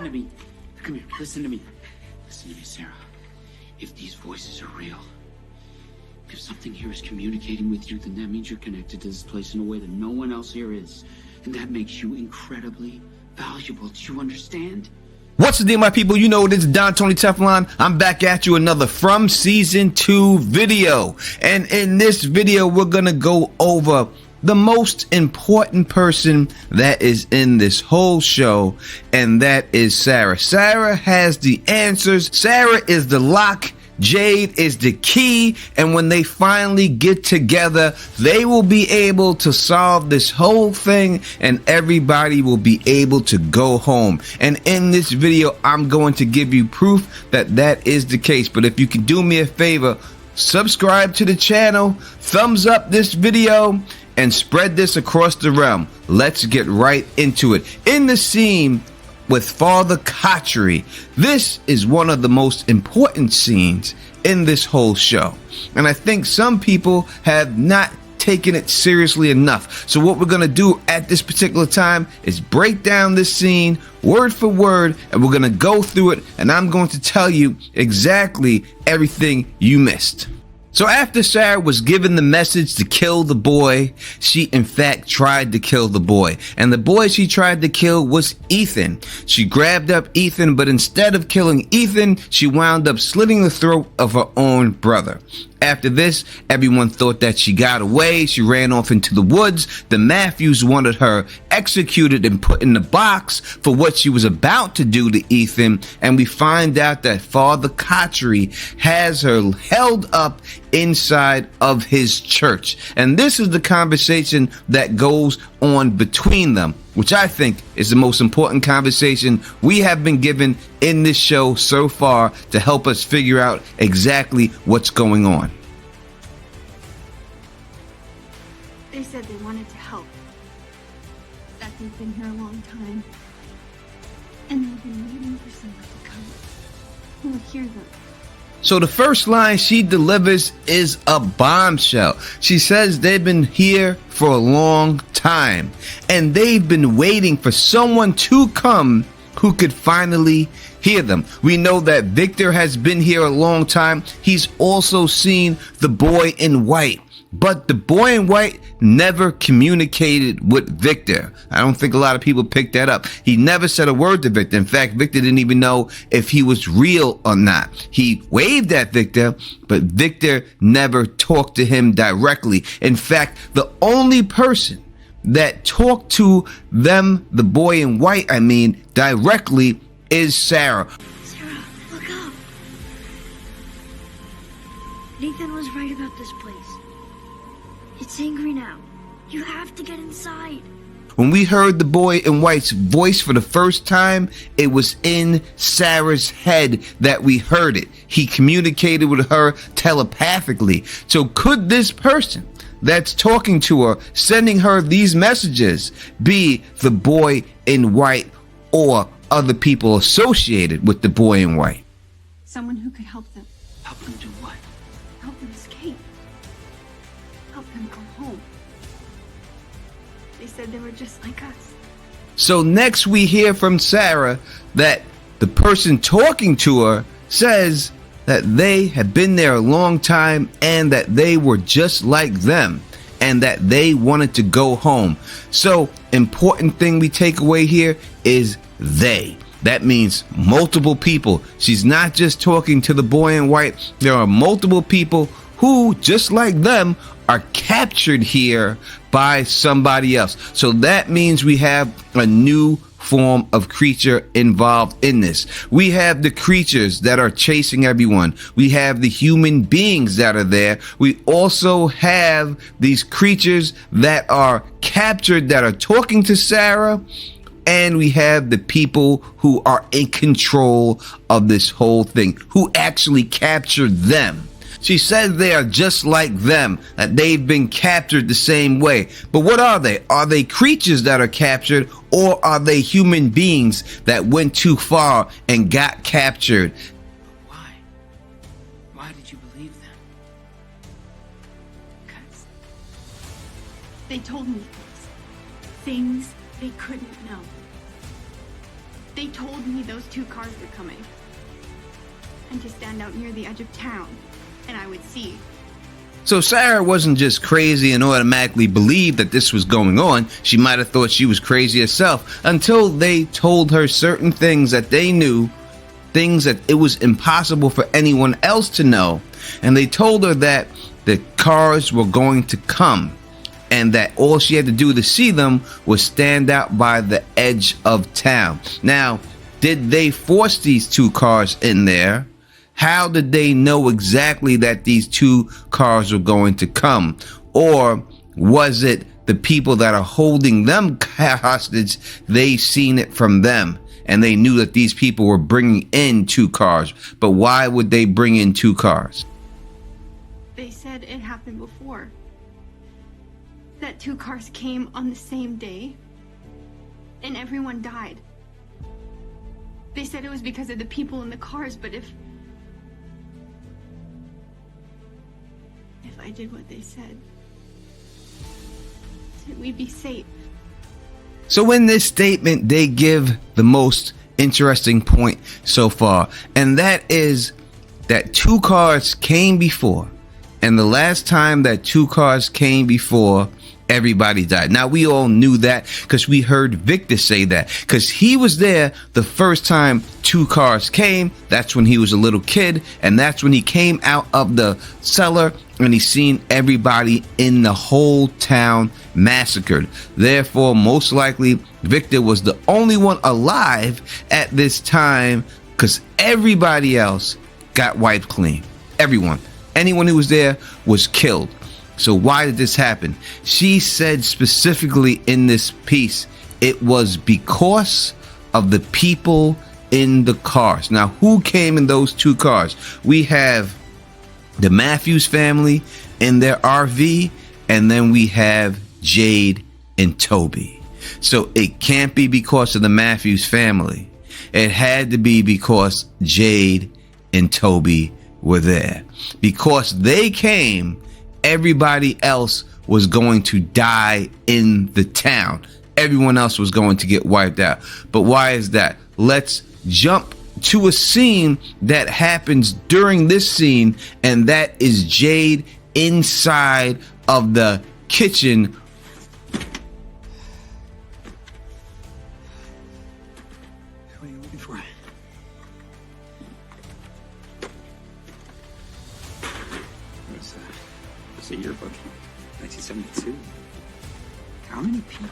listen to me. Come here, listen to me. Listen to me, Sarah. If these voices are real, if something here is communicating with you, then that means you're connected to this place in a way that no one else here is. And that makes you incredibly valuable. Do you understand? What's the deal, my people? You know, this is Don Tony Teflon. I'm back at you another From Season 2 video. And in this video, we're going to go over the most important person that is in this whole show, and that is Sara. Sara has the answers. Sara is the lock. Jade is the key, and when they finally get together, they will be able to solve this whole thing, and everybody will be able to go home. And in this video, I'm going to give you proof that that is the case. But if you can do me a favor, subscribe to the channel, thumbs up this video, and spread this across the realm. Let's get right into it. In the scene with Father Khatri, this is one of the most important scenes in this whole show, and I think some people have not taken it seriously enough. So what we're gonna do at this particular time is break down this scene word for word, and we're gonna go through it, and I'm going to tell you exactly everything you missed. So after Sara was given the message to kill the boy, she in fact tried to kill the boy. And the boy she tried to kill was Ethan. She grabbed up Ethan, but instead of killing Ethan, she wound up slitting the throat of her own brother. After this, everyone thought that she got away. She ran off into the woods. The Matthews wanted her executed and put in the box for what she was about to do to Ethan. And we find out that Father Khatri has her held up inside of his church. And this is the conversation that goes on between them, which I think is the most important conversation we have been given in this show so far to help us figure out exactly what's going on. They said they wanted to help, that they've been here a long time, and they've been waiting for someone to come who will hear them. So the first line she delivers is a bombshell. She says they've been here for a long time, and they've been waiting for someone to come who could finally hear them. We know that Victor has been here a long time. He's also seen the boy in white, but the boy in white never communicated with Victor. I don't think a lot of people picked that up. He never said a word to Victor. In fact, Victor didn't even know if he was real or not. He waved at Victor, but Victor never talked to him directly. In fact, the only person that talked to them, the boy in white, directly, is Sara. Sara, look up. Nathan was right about this place. It's angry now. You have to get inside. When we heard the boy in white's voice for the first time, it was in Sara's head that we heard it. He communicated with her telepathically. So could this person that's talking to her, sending her these messages, be the boy in white or other people associated with the boy in white? Someone who could help them. Help them do what? Help them escape. Help them go home. They said they were just like us. So next we hear from Sara that the person talking to her says that they have been there a long time and that they were just like them and that they wanted to go home. So important thing we take away here is they. That means multiple people. She's not just talking to the boy in white. There are multiple people who, just like them, are captured here by somebody else. So that means we have a new form of creature involved in this. We have the creatures that are chasing everyone. We have the human beings that are there. We also have these creatures that are captured that are talking to Sara. And we have the people who are in control of this whole thing, who actually captured them. She says they are just like them, that they've been captured the same way. But what are they? Are they creatures that are captured, or are they human beings that went too far and got captured? Why? Why did you believe them? Because they told me things they couldn't know. They told me those 2 cars were coming. And to stand out near the edge of town, and I would see. So Sara wasn't just crazy and automatically believed that this was going on. She might have thought she was crazy herself until they told her certain things that they knew, things that it was impossible for anyone else to know. And they told her that the cars were going to come and that all she had to do to see them was stand out by the edge of town. Now, did they force these 2 cars in there? How did they know exactly that these 2 cars were going to come? Or was it the people that are holding them hostage, they seen it from them and they knew that these people were bringing in 2 cars? But why would they bring in 2 cars? They said it happened before. That 2 cars came on the same day, and everyone died. They said it was because of the people in the cars, but if I did what they said we'd be safe. So in this statement, they give the most interesting point so far, and that is that 2 cars came before, and the last time that 2 cars came before, everybody died. Now, we all knew that because we heard Victor say that, because he was there the first time 2 cars came. That's when he was a little kid, and that's when he came out of the cellar and he seen everybody in the whole town massacred. Therefore, most likely, Victor was the only one alive at this time because everybody else got wiped clean. Everyone. Anyone who was there was killed. So why did this happen? She said specifically in this piece, it was because of the people in the cars. Now, who came in those 2 cars? We have the Matthews family in their RV, and then we have Jade and Toby. So it can't be because of the Matthews family. It had to be because Jade and Toby were there. Because they came, everybody else was going to die in the town. Everyone else was going to get wiped out. But why is that? Let's jump to a scene that happens during this scene, and that is Jade inside of the kitchen. What are you looking for? What's that? It's a yearbook. 1972. How many people?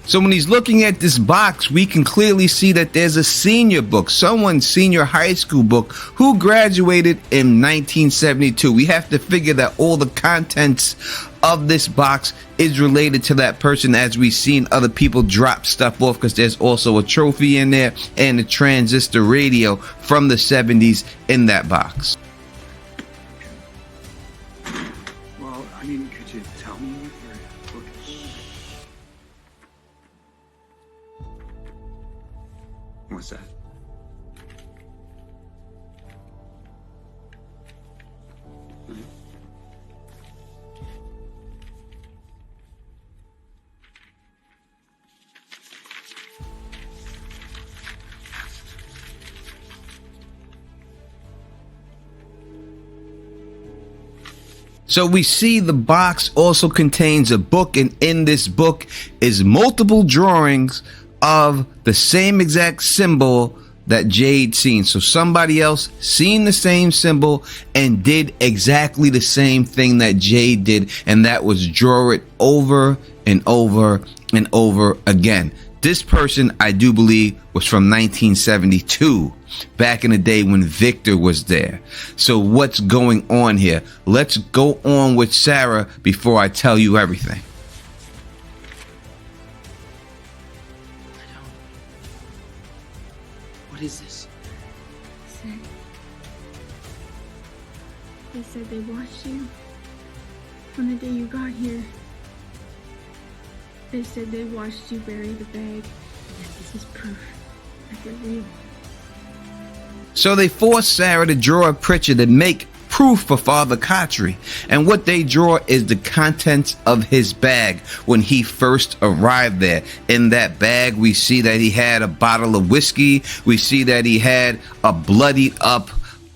So when he's looking at this box, we can clearly see that there's a senior book, someone's senior high school book, who graduated in 1972. We have to figure that all the contents of this box is related to that person, as we've seen other people drop stuff off, because there's also a trophy in there and a transistor radio from the 70s in that box. Well, I mean, could you tell me what your book is? What's that? So we see the box also contains a book, and in this book is multiple drawings of the same exact symbol that Jade seen. So somebody else seen the same symbol and did exactly the same thing that Jade did, and that was draw it over and over and over again. This person, I do believe, was from 1972, back in the day when Victor was there. So what's going on here? Let's go on with Sara before I tell you everything. What is this? They said they watched you from the day you got here. They said they watched you bury the bag, and that this is proof that they're real. So they forced Sara to draw a picture to make proof for Father Khatri. And what they draw is the contents of his bag when he first arrived there. In that bag, we see that he had a bottle of whiskey. We see that he had a bloodied up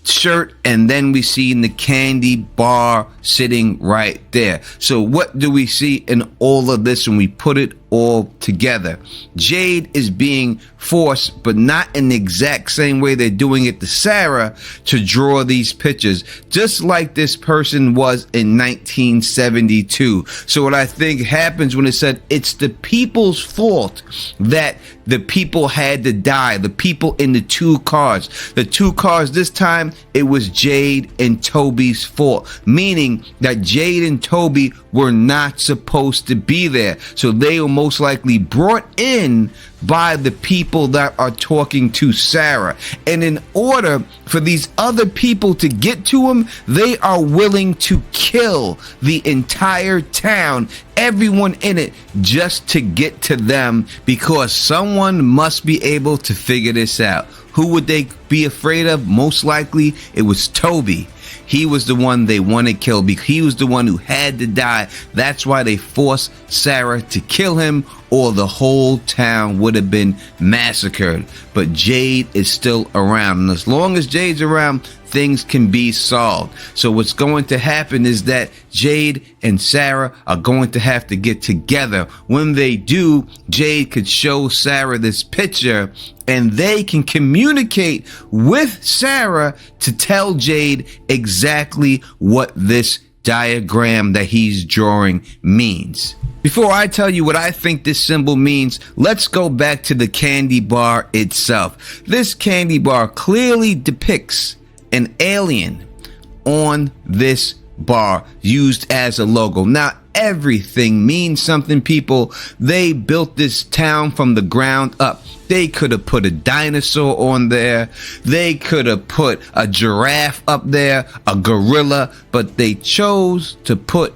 shirt, and then we see in the candy bar sitting right there. So what do we see in all of this when we put it all together? Jade is being forced, but not in the exact same way they're doing it to Sara, to draw these pictures, just like this person was in 1972. So what I think happens when it said it's the people's fault that the people had to die, the people in the two cars. The two cars, this time it was Jade and Toby's fault, meaning that Jade and Toby were not supposed to be there. So they were most likely brought in by the people that are talking to Sara. And in order for these other people to get to him, they are willing to kill the entire town, everyone in it, just to get to them, because someone must be able to figure this out. Who would they be afraid of? Most likely it was Toby. He was the one they wanted killed because he was the one who had to die. That's why they forced Sara to kill him, or the whole town would have been massacred. But Jade is still around, and as long as Jade's around, things can be solved. So what's going to happen is that Jade and Sara are going to have to get together. When they do, Jade could show Sara this picture, and they can communicate with Sara to tell Jade exactly what this diagram that he's drawing means. Before I tell you what I think this symbol means, let's go back to the candy bar itself. This candy bar clearly depicts an alien on this bar used as a logo. Now, everything means something, people. They built this town from the ground up. They could have put a dinosaur on there. They could have put a giraffe up there, a gorilla, but they chose to put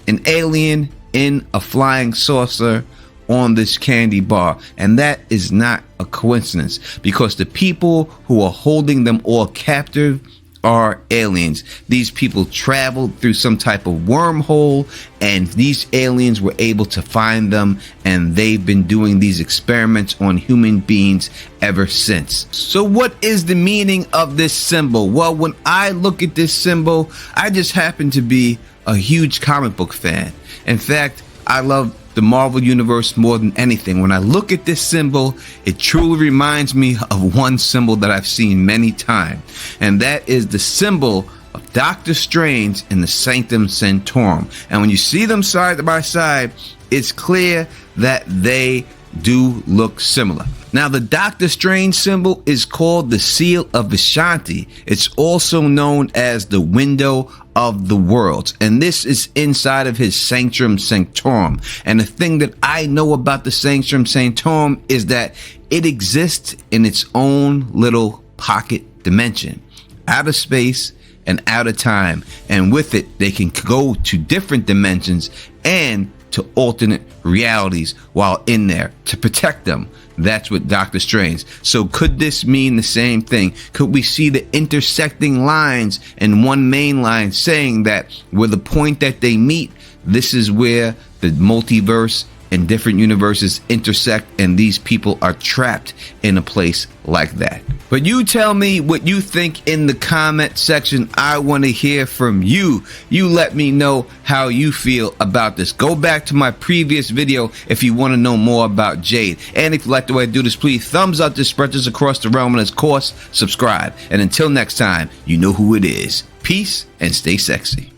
an alien in a flying saucer on this candy bar. And that is not a coincidence, because the people who are holding them all captive are aliens. These people traveled through some type of wormhole, and these aliens were able to find them, and they've been doing these experiments on human beings ever since. So what is the meaning of this symbol? Well, when I look at this symbol, I just happen to be a huge comic book fan. In fact, I love the Marvel Universe more than anything. When I look at this symbol, it truly reminds me of one symbol that I've seen many times, and that is the symbol of Doctor Strange in the Sanctum Sanctorum. And when you see them side by side, it's clear that they do look similar. Now, the Doctor Strange symbol is called the Seal of Vishanti. It's also known as the Window of the Worlds, and this is inside of his Sanctum Sanctorum. And the thing that I know about the Sanctum Sanctorum is that it exists in its own little pocket dimension, out of space and out of time, and with it they can go to different dimensions and to alternate realities while in there to protect them. That's what Doctor Strange. So could this mean the same thing? Could we see the intersecting lines in one main line saying that where the point that they meet, this is where the multiverse and different universes intersect, and these people are trapped in a place like that? But you tell me what you think in the comment section. I want to hear from you. You let me know how you feel about this. Go back to my previous video if you want to know more about Jade. And if you like the way I do this, please thumbs up this, spread this across the realm, and of course, subscribe. And until next time, you know who it is. Peace and stay sexy.